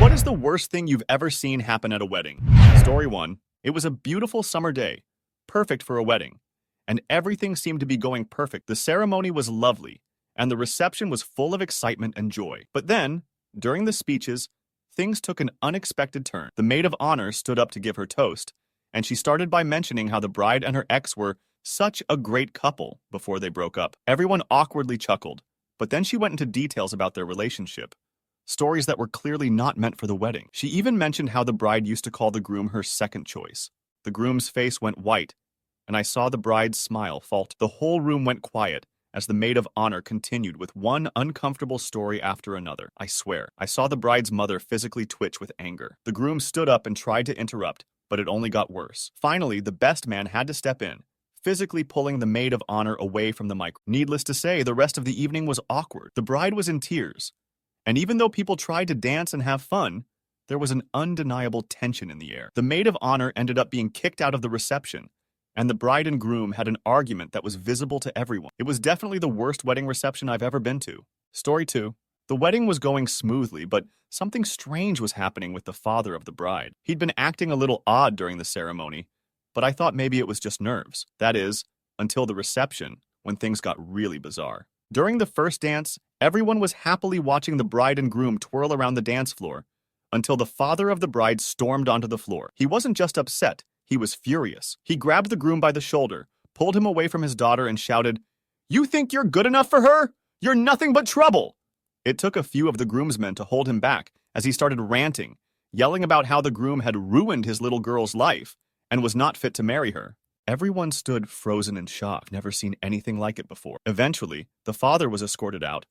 What is the worst thing you've ever seen happen at a wedding? Story 1. It was a beautiful summer day, perfect for a wedding, and everything seemed to be going perfect. The ceremony was lovely, and the reception was full of excitement and joy. But then, during the speeches, things took an unexpected turn. The maid of honor stood up to give her toast, and she started by mentioning how the bride and her ex were such a great couple before they broke up. Everyone awkwardly chuckled, but then she went into details about their relationship. Stories that were clearly not meant for the wedding. She even mentioned how the bride used to call the groom her second choice. The groom's face went white, and I saw the bride's smile falter. The whole room went quiet as the maid of honor continued with one uncomfortable story after another. I swear, I saw the bride's mother physically twitch with anger. The groom stood up and tried to interrupt, but it only got worse. Finally, the best man had to step in, physically pulling the maid of honor away from the mic. Needless to say, the rest of the evening was awkward. The bride was in tears. And even though people tried to dance and have fun, there was an undeniable tension in the air. The maid of honor ended up being kicked out of the reception, and the bride and groom had an argument that was visible to everyone. It was definitely the worst wedding reception I've ever been to. Story 2. The wedding was going smoothly, but something strange was happening with the father of the bride. He'd been acting a little odd during the ceremony, but I thought maybe it was just nerves. That is, until the reception, when things got really bizarre. During the first dance, everyone was happily watching the bride and groom twirl around the dance floor until the father of the bride stormed onto the floor. He wasn't just upset, he was furious. He grabbed the groom by the shoulder, pulled him away from his daughter, and shouted, "You think you're good enough for her? You're nothing but trouble!" It took a few of the groomsmen to hold him back as he started ranting, yelling about how the groom had ruined his little girl's life and was not fit to marry her. Everyone stood frozen in shock, never seen anything like it before. Eventually, the father was escorted out,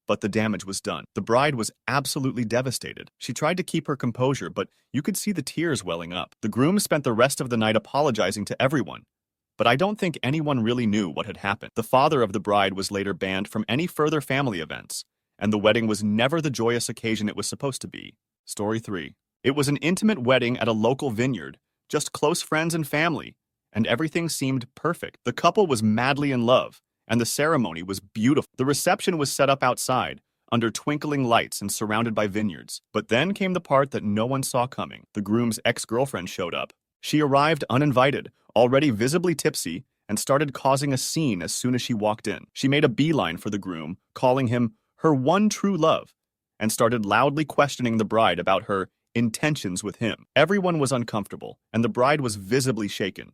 but the damage was done. The bride was absolutely devastated. She tried to keep her composure, but you could see the tears welling up. The groom spent the rest of the night apologizing to everyone, but I don't think anyone really knew what had happened. The father of the bride was later banned from any further family events, and the wedding was never the joyous occasion it was supposed to be. Story 3. It was an intimate wedding at a local vineyard, just close friends and family, and everything seemed perfect. The couple was madly in love, and the ceremony was beautiful. The reception was set up outside, under twinkling lights and surrounded by vineyards. But then came the part that no one saw coming. The groom's ex-girlfriend showed up. She arrived uninvited, already visibly tipsy, and started causing a scene as soon as she walked in. She made a beeline for the groom, calling him her one true love, and started loudly questioning the bride about her intentions with him. Everyone was uncomfortable, and the bride was visibly shaken.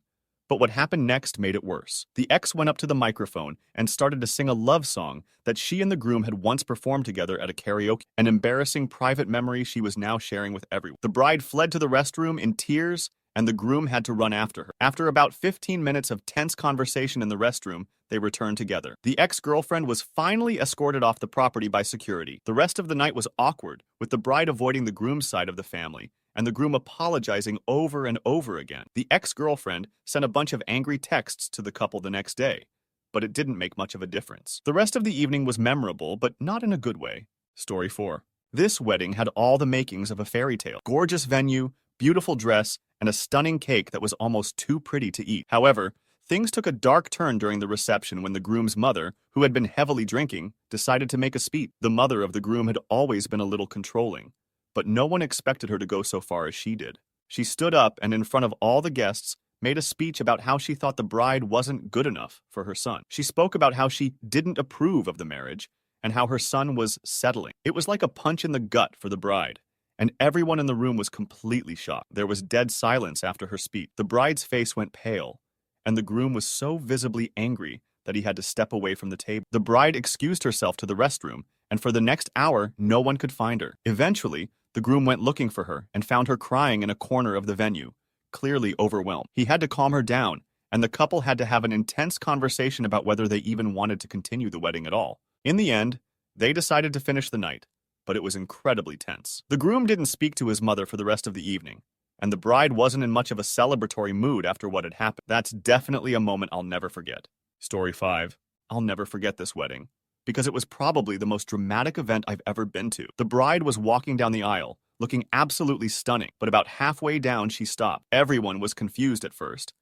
But what happened next made it worse. The ex went up to the microphone and started to sing a love song that she and the groom had once performed together at a karaoke, an embarrassing private memory she was now sharing with everyone. The bride fled to the restroom in tears, and the groom had to run after her. After about 15 minutes of tense conversation in the restroom, they returned together. The ex-girlfriend was finally escorted off the property by security. The rest of the night was awkward, with the bride avoiding the groom's side of the family, and the groom apologizing over and over again. The ex-girlfriend sent a bunch of angry texts to the couple the next day, but it didn't make much of a difference. The rest of the evening was memorable, but not in a good way. Story 4. This wedding had all the makings of a fairy tale. Gorgeous venue, beautiful dress, and a stunning cake that was almost too pretty to eat. However, things took a dark turn during the reception when the groom's mother, who had been heavily drinking, decided to make a speech. The mother of the groom had always been a little controlling, but no one expected her to go so far as she did. She stood up and in front of all the guests made a speech about how she thought the bride wasn't good enough for her son. She spoke about how she didn't approve of the marriage and how her son was settling. It was like a punch in the gut for the bride, and everyone in the room was completely shocked. There was dead silence after her speech. The bride's face went pale, and the groom was so visibly angry that he had to step away from the table. The bride excused herself to the restroom, and for the next hour, no one could find her. Eventually, the groom went looking for her and found her crying in a corner of the venue, clearly overwhelmed. He had to calm her down, and the couple had to have an intense conversation about whether they even wanted to continue the wedding at all. In the end, they decided to finish the night, but it was incredibly tense. The groom didn't speak to his mother for the rest of the evening, and the bride wasn't in much of a celebratory mood after what had happened. That's definitely a moment I'll never forget. Story 5. I'll never forget this wedding, because it was probably the most dramatic event I've ever been to. The bride was walking down the aisle, looking absolutely stunning, but about halfway down she stopped. Everyone was confused at first,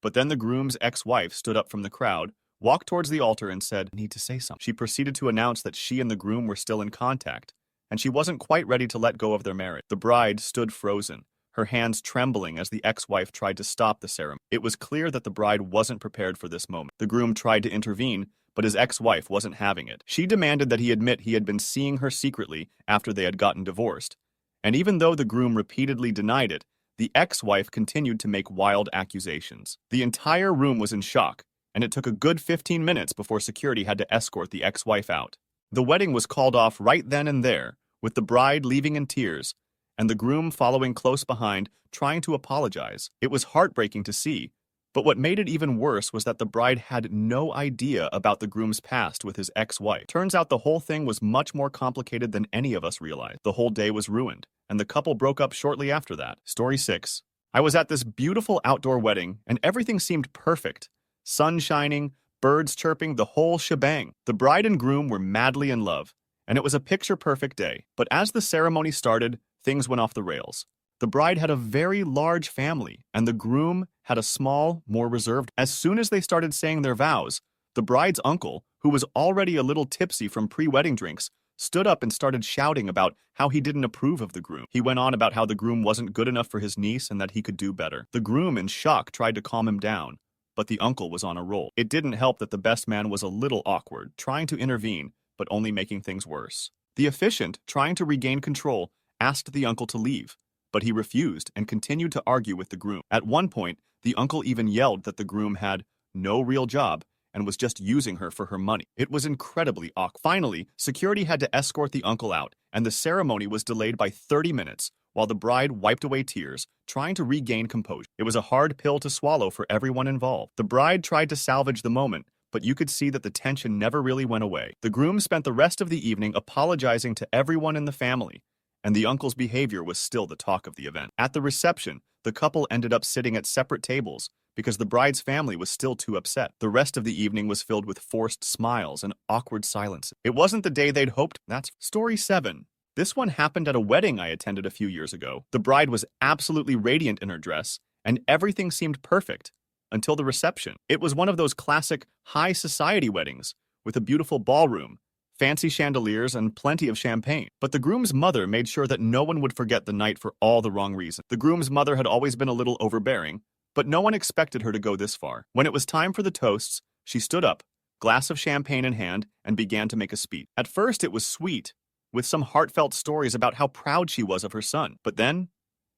but then the groom's ex-wife stood up from the crowd, walked towards the altar and said, "I need to say something." She proceeded to announce that she and the groom were still in contact, and she wasn't quite ready to let go of their marriage. The bride stood frozen, her hands trembling as the ex-wife tried to stop the ceremony. It was clear that the bride wasn't prepared for this moment. The groom tried to intervene, but his ex-wife wasn't having it. She demanded that he admit he had been seeing her secretly after they had gotten divorced. And even though the groom repeatedly denied it, the ex-wife continued to make wild accusations. The entire room was in shock, and it took a good 15 minutes before security had to escort the ex-wife out. The wedding was called off right then and there, with the bride leaving in tears, and the groom following close behind, trying to apologize. It was heartbreaking to see, but what made it even worse was that the bride had no idea about the groom's past with his ex-wife. Turns out the whole thing was much more complicated than any of us realized. The whole day was ruined, and the couple broke up shortly after that. Story 6. I was at this beautiful outdoor wedding, and everything seemed perfect. Sun shining, birds chirping, the whole shebang. The bride and groom were madly in love, and it was a picture-perfect day. But as the ceremony started, things went off the rails. The bride had a very large family, and the groom had a small, more reserved. As soon as they started saying their vows, the bride's uncle, who was already a little tipsy from pre-wedding drinks, stood up and started shouting about how he didn't approve of the groom. He went on about how the groom wasn't good enough for his niece and that he could do better. The groom, in shock, tried to calm him down, but the uncle was on a roll. It didn't help that the best man was a little awkward, trying to intervene, but only making things worse. The officiant, trying to regain control, asked the uncle to leave, but he refused and continued to argue with the groom. At one point, the uncle even yelled that the groom had no real job and was just using her for her money. It was incredibly awkward. Finally, security had to escort the uncle out, and the ceremony was delayed by 30 minutes, while the bride wiped away tears, trying to regain composure. It was a hard pill to swallow for everyone involved. The bride tried to salvage the moment, but you could see that the tension never really went away. The groom spent the rest of the evening apologizing to everyone in the family, and the uncle's behavior was still the talk of the event. At the reception, the couple ended up sitting at separate tables because the bride's family was still too upset. The rest of the evening was filled with forced smiles and awkward silences. It wasn't the day they'd hoped. That's story 7. This one happened at a wedding I attended a few years ago. The bride was absolutely radiant in her dress, and everything seemed perfect until the reception. It was one of those classic high society weddings with a beautiful ballroom, fancy chandeliers, and plenty of champagne. But the groom's mother made sure that no one would forget the night for all the wrong reasons. The groom's mother had always been a little overbearing, but no one expected her to go this far. When it was time for the toasts, she stood up, glass of champagne in hand, and began to make a speech. At first, it was sweet, with some heartfelt stories about how proud she was of her son. But then,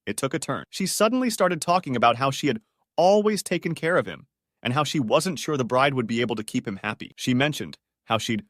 it took a turn. She suddenly started talking about how she had always taken care of him, and how she wasn't sure the bride would be able to keep him happy. She mentioned how she'd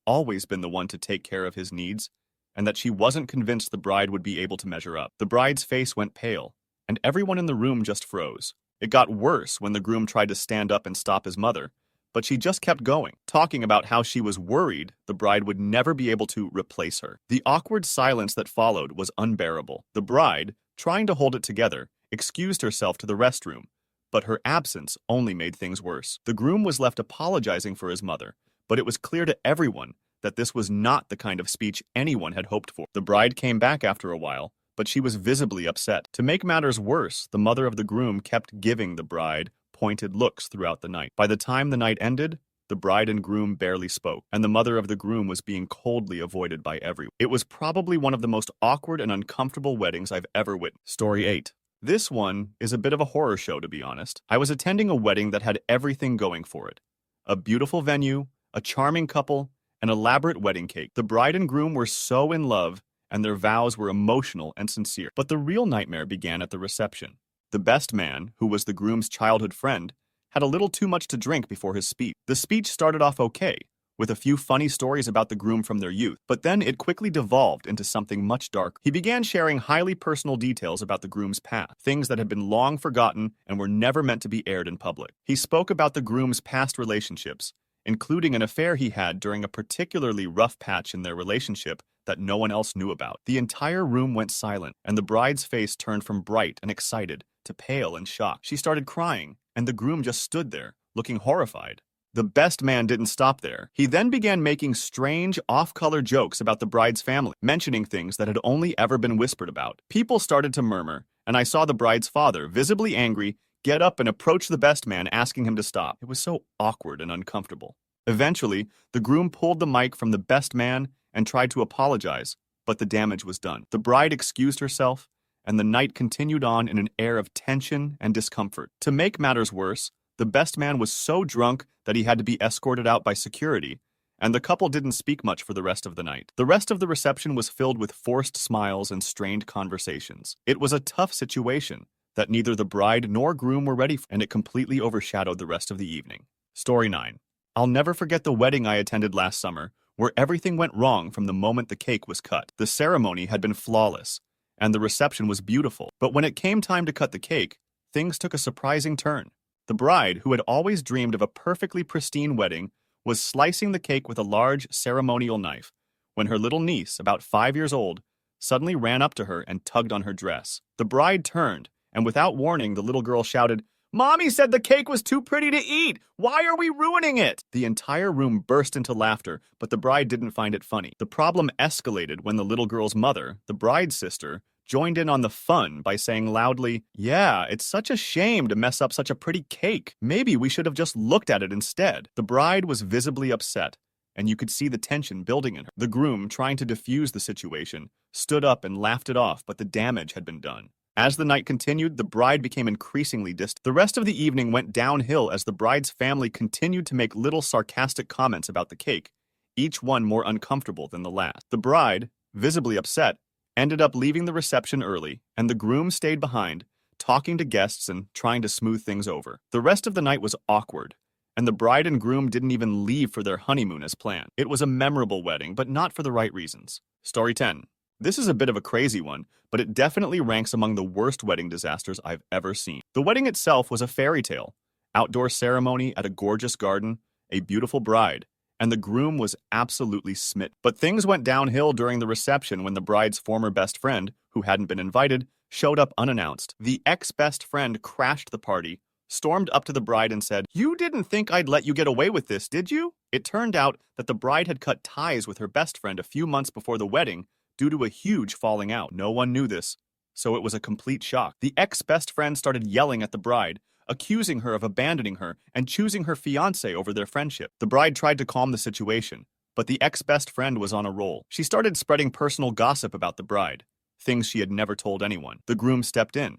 always been the one to take care of his needs, and that she wasn't convinced the bride would be able to measure up. The bride's face went pale, and everyone in the room just froze. It got worse when the groom tried to stand up and stop his mother, but she just kept going, talking about how she was worried the bride would never be able to replace her. The awkward silence that followed was unbearable. The bride, trying to hold it together, excused herself to the restroom, but her absence only made things worse. The groom was left apologizing for his mother, but it was clear to everyone that this was not the kind of speech anyone had hoped for. The bride came back after a while, but she was visibly upset. To make matters worse, the mother of the groom kept giving the bride pointed looks throughout the night. By the time the night ended, the bride and groom barely spoke, and the mother of the groom was being coldly avoided by everyone. It was probably one of the most awkward and uncomfortable weddings I've ever witnessed. Story 8. This one is a bit of a horror show, to be honest. I was attending a wedding that had everything going for it. A beautiful venue, a charming couple, an elaborate wedding cake. The bride and groom were so in love, and their vows were emotional and sincere. But the real nightmare began at the reception. The best man, who was the groom's childhood friend, had a little too much to drink before his speech. The speech started off okay, with a few funny stories about the groom from their youth, but then it quickly devolved into something much darker. He began sharing highly personal details about the groom's past, things that had been long forgotten and were never meant to be aired in public. He spoke about the groom's past relationships, including an affair he had during a particularly rough patch in their relationship that no one else knew about. The entire room went silent, and the bride's face turned from bright and excited to pale and shocked. She started crying, and the groom just stood there, looking horrified. The best man didn't stop there. He then began making strange, off-color jokes about the bride's family, mentioning things that had only ever been whispered about. People started to murmur, and I saw the bride's father, visibly angry, get up and approach the best man, asking him to stop. It was so awkward and uncomfortable. Eventually, the groom pulled the mic from the best man and tried to apologize, but the damage was done. The bride excused herself, and the night continued on in an air of tension and discomfort. To make matters worse, the best man was so drunk that he had to be escorted out by security, and the couple didn't speak much for the rest of the night. The rest of the reception was filled with forced smiles and strained conversations. It was a tough situation that neither the bride nor groom were ready for, and it completely overshadowed the rest of the evening. Story 9. I'll never forget the wedding I attended last summer, where everything went wrong from the moment the cake was cut. The ceremony had been flawless, and the reception was beautiful. But when it came time to cut the cake, things took a surprising turn. The bride, who had always dreamed of a perfectly pristine wedding, was slicing the cake with a large ceremonial knife when her little niece, about 5 years old, suddenly ran up to her and tugged on her dress. The bride turned, and without warning, the little girl shouted, "Mommy said the cake was too pretty to eat! Why are we ruining it?" The entire room burst into laughter, but the bride didn't find it funny. The problem escalated when the little girl's mother, the bride's sister, joined in on the fun by saying loudly, "Yeah, it's such a shame to mess up such a pretty cake. Maybe we should have just looked at it instead." The bride was visibly upset, and you could see the tension building in her. The groom, trying to defuse the situation, stood up and laughed it off, but the damage had been done. As the night continued, the bride became increasingly distant. The rest of the evening went downhill as the bride's family continued to make little sarcastic comments about the cake, each one more uncomfortable than the last. The bride, visibly upset, ended up leaving the reception early, and the groom stayed behind, talking to guests and trying to smooth things over. The rest of the night was awkward, and the bride and groom didn't even leave for their honeymoon as planned. It was a memorable wedding, but not for the right reasons. Story 10. This is a bit of a crazy one, but it definitely ranks among the worst wedding disasters I've ever seen. The wedding itself was a fairy tale. Outdoor ceremony at a gorgeous garden, a beautiful bride, and the groom was absolutely smitten. But things went downhill during the reception when the bride's former best friend, who hadn't been invited, showed up unannounced. The ex-best friend crashed the party, stormed up to the bride and said, "You didn't think I'd let you get away with this, did you?" It turned out that the bride had cut ties with her best friend a few months before the wedding due to a huge falling out. No one knew this, so it was a complete shock. The ex-best friend started yelling at the bride, accusing her of abandoning her and choosing her fiancé over their friendship. The bride tried to calm the situation, but the ex-best friend was on a roll. She started spreading personal gossip about the bride, things she had never told anyone. The groom stepped in,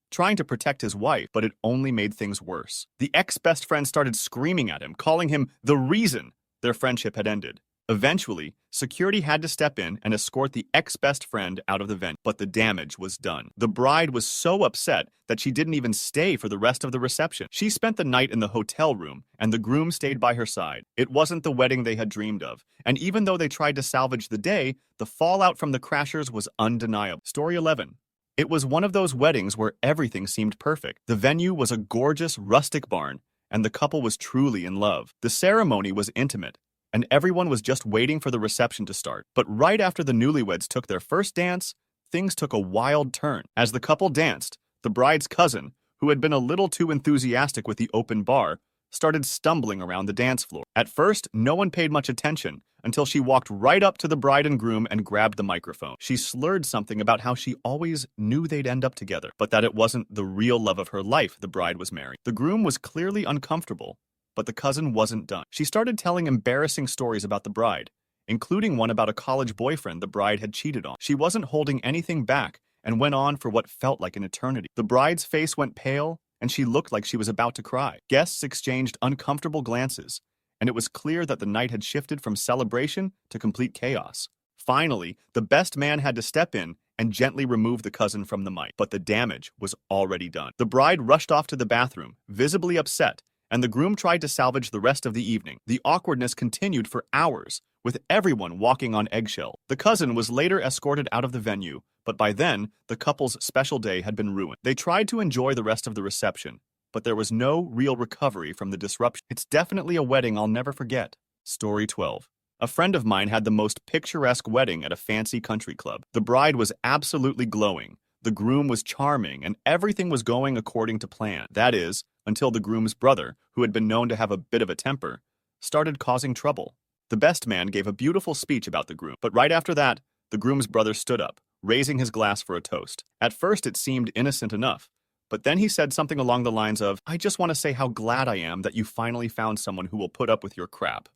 trying to protect his wife, but it only made things worse. The ex-best friend started screaming at him, calling him the reason their friendship had ended. Eventually, security had to step in and escort the ex-best friend out of the venue, but the damage was done. The bride was so upset that she didn't even stay for the rest of the reception. She spent the night in the hotel room, and the groom stayed by her side. It wasn't the wedding they had dreamed of, and even though they tried to salvage the day, the fallout from the crashers was undeniable. Story 11. It was one of those weddings where everything seemed perfect. The venue was a gorgeous, rustic barn, and the couple was truly in love. The ceremony was intimate, and everyone was just waiting for the reception to start. But right after the newlyweds took their first dance, things took a wild turn. As the couple danced, the bride's cousin, who had been a little too enthusiastic with the open bar, started stumbling around the dance floor. At first, no one paid much attention until she walked right up to the bride and groom and grabbed the microphone. She slurred something about how she always knew they'd end up together, but that it wasn't the real love of her life the bride was marrying. The groom was clearly uncomfortable, but the cousin wasn't done. She started telling embarrassing stories about the bride, including one about a college boyfriend the bride had cheated on. She wasn't holding anything back and went on for what felt like an eternity. The bride's face went pale, and she looked like she was about to cry. Guests exchanged uncomfortable glances, and it was clear that the night had shifted from celebration to complete chaos. Finally, the best man had to step in and gently remove the cousin from the mic, but the damage was already done. The bride rushed off to the bathroom, visibly upset, and the groom tried to salvage the rest of the evening. The awkwardness continued for hours, with everyone walking on eggshells. The cousin was later escorted out of the venue, but by then, the couple's special day had been ruined. They tried to enjoy the rest of the reception, but there was no real recovery from the disruption. It's definitely a wedding I'll never forget. Story 12. A friend of mine had the most picturesque wedding at a fancy country club. The bride was absolutely glowing. The groom was charming, and everything was going according to plan. That is, until the groom's brother, who had been known to have a bit of a temper, started causing trouble. The best man gave a beautiful speech about the groom, but right after that, the groom's brother stood up, raising his glass for a toast. At first, it seemed innocent enough, but then he said something along the lines of, "I just want to say how glad I am that you finally found someone who will put up with your crap."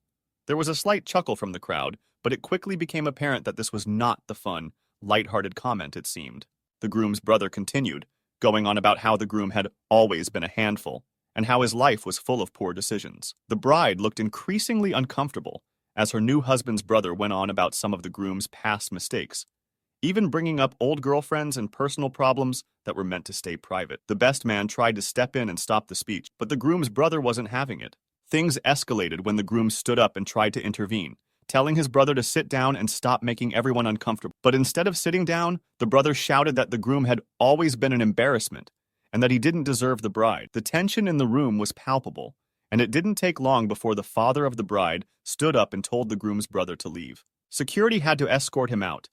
There was a slight chuckle from the crowd, but it quickly became apparent that this was not the fun, light-hearted comment it seemed. The groom's brother continued, going on about how the groom had always been a handful, and how his life was full of poor decisions. The bride looked increasingly uncomfortable as her new husband's brother went on about some of the groom's past mistakes, even bringing up old girlfriends and personal problems that were meant to stay private. The best man tried to step in and stop the speech, but the groom's brother wasn't having it. Things escalated when the groom stood up and tried to intervene, telling his brother to sit down and stop making everyone uncomfortable. But instead of sitting down, the brother shouted that the groom had always been an embarrassment and that he didn't deserve the bride. The tension in the room was palpable, and it didn't take long before the father of the bride stood up and told the groom's brother to leave. Security had to escort him out,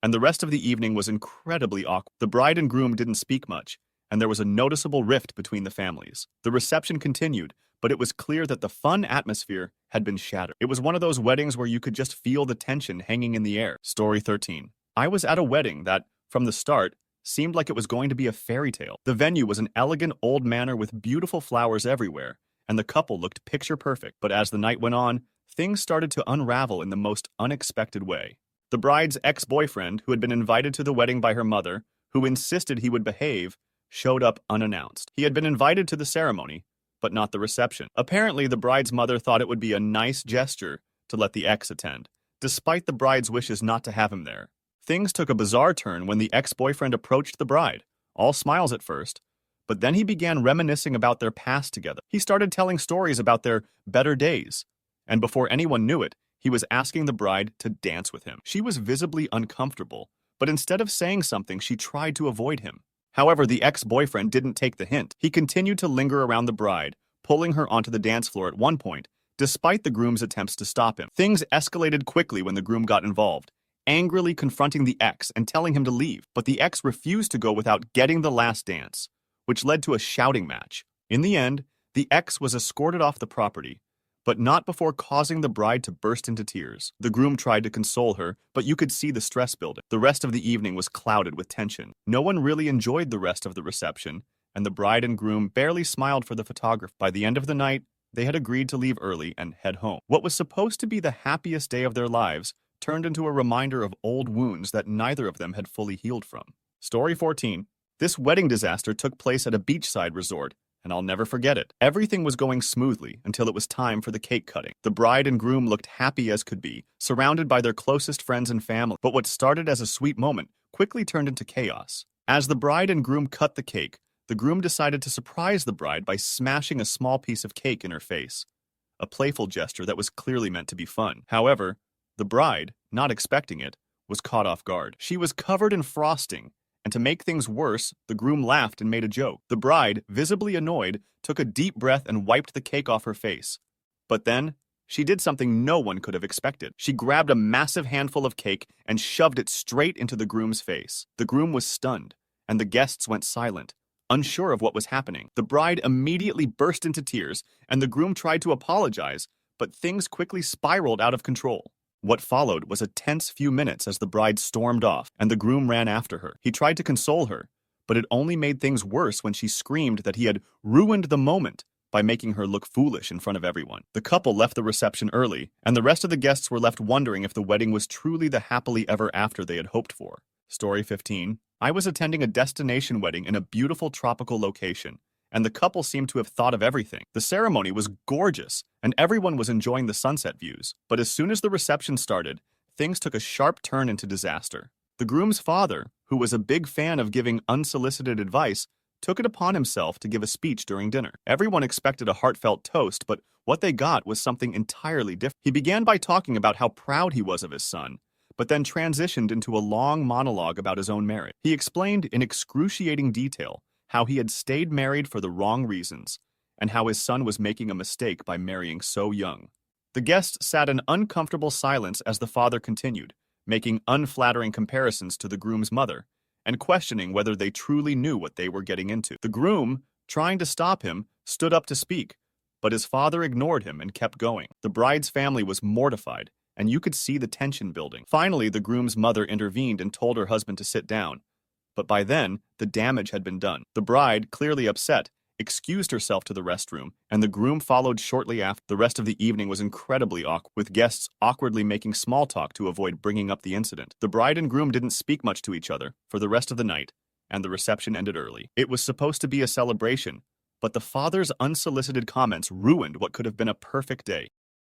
and the rest of the evening was incredibly awkward. The bride and groom didn't speak much, and there was a noticeable rift between the families. The reception continued, but it was clear that the fun atmosphere had been shattered. It was one of those weddings where you could just feel the tension hanging in the air. Story 13. I was at a wedding that, from the start, seemed like it was going to be a fairy tale. The venue was an elegant old manor with beautiful flowers everywhere, and the couple looked picture perfect. But as the night went on, things started to unravel in the most unexpected way. The bride's ex-boyfriend, who had been invited to the wedding by her mother, who insisted he would behave, showed up unannounced. He had been invited to the ceremony, but not the reception. Apparently, the bride's mother thought it would be a nice gesture to let the ex attend, despite the bride's wishes not to have him there. Things took a bizarre turn when the ex-boyfriend approached the bride, all smiles at first, but then he began reminiscing about their past together. He started telling stories about their better days, and before anyone knew it, he was asking the bride to dance with him. She was visibly uncomfortable, but instead of saying something, she tried to avoid him. However, the ex-boyfriend didn't take the hint. He continued to linger around the bride, pulling her onto the dance floor at one point, despite the groom's attempts to stop him. Things escalated quickly when the groom got involved, angrily confronting the ex and telling him to leave. But the ex refused to go without getting the last dance, which led to a shouting match. In the end, the ex was escorted off the property, but not before causing the bride to burst into tears. The groom tried to console her, but you could see the stress building. The rest of the evening was clouded with tension. No one really enjoyed the rest of the reception, and the bride and groom barely smiled for the photographer. By the end of the night, they had agreed to leave early and head home. What was supposed to be the happiest day of their lives turned into a reminder of old wounds that neither of them had fully healed from. Story 14. This wedding disaster took place at a beachside resort, and I'll never forget it. Everything was going smoothly until it was time for the cake cutting. The bride and groom looked happy as could be, surrounded by their closest friends and family. But what started as a sweet moment quickly turned into chaos. As the bride and groom cut the cake, the groom decided to surprise the bride by smashing a small piece of cake in her face, a playful gesture that was clearly meant to be fun. However, the bride, not expecting it, was caught off guard. She was covered in frosting, and to make things worse, the groom laughed and made a joke. The bride, visibly annoyed, took a deep breath and wiped the cake off her face. But then, she did something no one could have expected. She grabbed a massive handful of cake and shoved it straight into the groom's face. The groom was stunned, and the guests went silent, unsure of what was happening. The bride immediately burst into tears, and the groom tried to apologize, but things quickly spiraled out of control. What followed was a tense few minutes as the bride stormed off, and the groom ran after her. He tried to console her, but it only made things worse when she screamed that he had ruined the moment by making her look foolish in front of everyone. The couple left the reception early, and the rest of the guests were left wondering if the wedding was truly the happily ever after they had hoped for. Story 15. I was attending a destination wedding in a beautiful tropical location, and the couple seemed to have thought of everything. The ceremony was gorgeous, and everyone was enjoying the sunset views. But as soon as the reception started, things took a sharp turn into disaster. The groom's father, who was a big fan of giving unsolicited advice, took it upon himself to give a speech during dinner. Everyone expected a heartfelt toast, but what they got was something entirely different. He began by talking about how proud he was of his son, but then transitioned into a long monologue about his own marriage. He explained in excruciating detail how he had stayed married for the wrong reasons, and how his son was making a mistake by marrying so young. The guests sat in uncomfortable silence as the father continued, making unflattering comparisons to the groom's mother, and questioning whether they truly knew what they were getting into. The groom, trying to stop him, stood up to speak, but his father ignored him and kept going. The bride's family was mortified, and you could see the tension building. Finally, the groom's mother intervened and told her husband to sit down, but by then, the damage had been done. The bride, clearly upset, excused herself to the restroom, and the groom followed shortly after. The rest of the evening was incredibly awkward, with guests awkwardly making small talk to avoid bringing up the incident. The bride and groom didn't speak much to each other for the rest of the night, and the reception ended early. It was supposed to be a celebration, but the father's unsolicited comments ruined what could have been a perfect day.